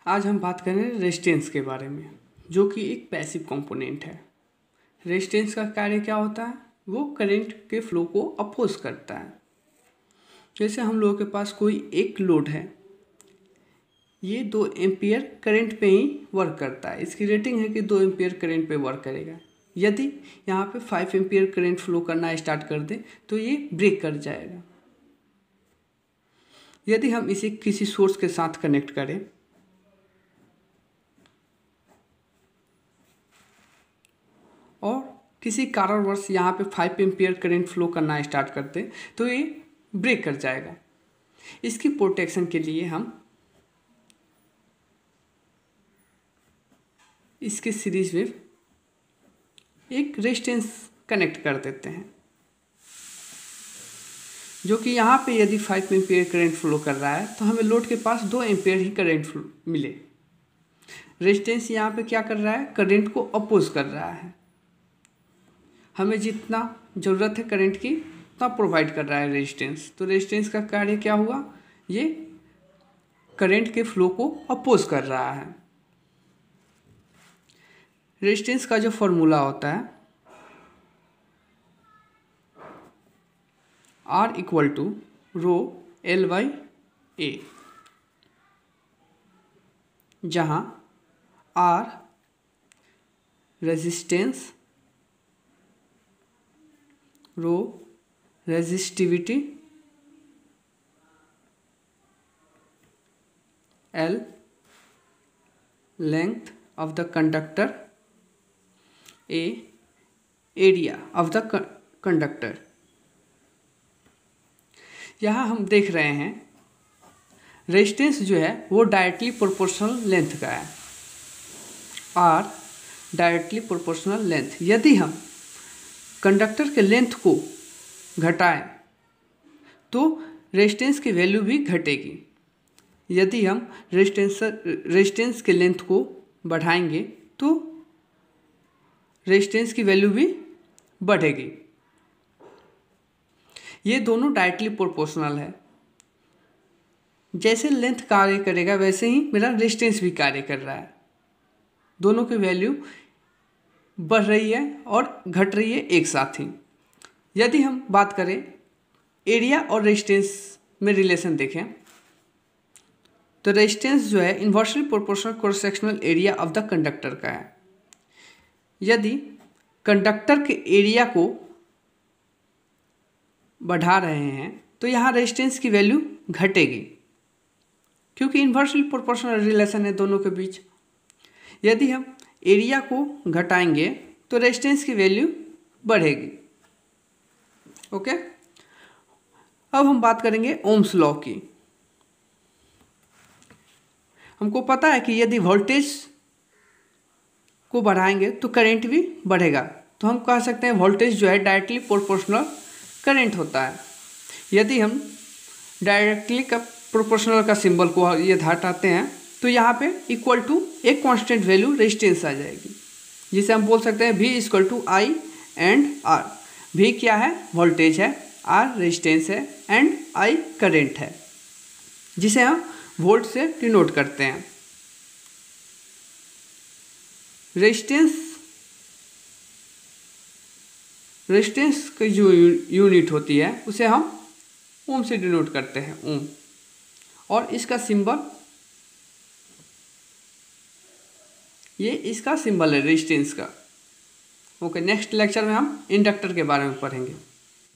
आज हम बात करें रेजिस्टेंस के बारे में, जो कि एक पैसिव कंपोनेंट है। रेजिस्टेंस का कार्य क्या होता है? वो करंट के फ्लो को अपोज करता है। जैसे हम लोगों के पास कोई एक लोड है, ये 2 एम्पियर करंट पे ही वर्क करता है। इसकी रेटिंग है कि 2 एम्पियर करंट पे वर्क करेगा। यदि यहाँ पे 5 एम्पियर करंट फ्लो करना स्टार्ट कर दे तो ये ब्रेक कर जाएगा। यदि हम इसे किसी सोर्स के साथ कनेक्ट करें और किसी कारणवश यहाँ पे 5 एम्पियर करंट फ्लो करना स्टार्ट करते तो ये ब्रेक कर जाएगा। इसकी प्रोटेक्शन के लिए हम इसके सीरीज में एक रेजिस्टेंस कनेक्ट कर देते हैं, जो कि यहाँ पे यदि 5 एम्पियर करंट फ्लो कर रहा है तो हमें लोड के पास 2 एम्पियर ही करंट फ्लो मिले। रेजिस्टेंस यहाँ पे क्या कर रहा है? करंट को अपोज कर रहा है। हमें जितना ज़रूरत है करंट की उतना प्रोवाइड कर रहा है रेजिस्टेंस। तो रेजिस्टेंस का कार्य क्या हुआ? ये करंट के फ्लो को अपोज कर रहा है। रेजिस्टेंस का जो फॉर्मूला होता है R equal to rho L by A, जहाँ R resistance, rho resistivity, L length of the conductor, A area of the conductor. यहाँ हम देख रहे हैं रेजिस्टेंस जो है वो डायरेक्टली प्रोपोर्शनल लेंथ का है। R directly proportional length. यदि हम कंडक्टर के लेंथ को घटाएं तो रेजिस्टेंस की वैल्यू भी घटेगी। यदि हम रेजिस्टेंस के लेंथ को बढ़ाएंगे तो रेजिस्टेंस की वैल्यू भी बढ़ेगी। ये दोनों डायरेक्टली प्रोपोर्शनल है। जैसे लेंथ कार्य करेगा वैसे ही मेरा रेजिस्टेंस भी कार्य कर रहा है। दोनों की वैल्यू बढ़ रही है और घट रही है एक साथ ही। यदि हम बात करें एरिया और रेजिस्टेंस में रिलेशन देखें तो रेजिस्टेंस जो है inversely proportional cross sectional area of the conductor का है। यदि कंडक्टर के एरिया को बढ़ा रहे हैं तो यहाँ रेजिस्टेंस की वैल्यू घटेगी, क्योंकि इन्वर्सली प्रोपोर्शनल रिलेशन है दोनों के बीच। यदि हम एरिया को घटाएंगे तो रेजिस्टेंस की वैल्यू बढ़ेगी। ओके, अब हम बात करेंगे ओम्स लॉ की। हमको पता है कि यदि वोल्टेज को बढ़ाएंगे तो करंट भी बढ़ेगा। तो हम कह सकते हैं वोल्टेज जो है डायरेक्टली प्रोपोर्शनल करंट होता है। यदि हम डायरेक्टली का प्रोपोर्शनल का सिंबल को ये हटाते हैं तो यहाँ पे इक्वल टू एक कांस्टेंट वैल्यू रेजिस्टेंस आ जाएगी, जिसे हम बोल सकते हैं V equal to I and R। V क्या है? वोल्टेज है, R रेजिस्टेंस है एंड I करंट है, जिसे हम वोल्ट से डिनोट करते हैं। रेजिस्टेंस की जो यूनिट होती है उसे हम ओम से डिनोट करते हैं, ओम। और इसका सिंबल, ये इसका सिंबल है रेजिस्टेंस का। ओके, नेक्स्ट लेक्चर में हम इंडक्टर के बारे में पढ़ेंगे।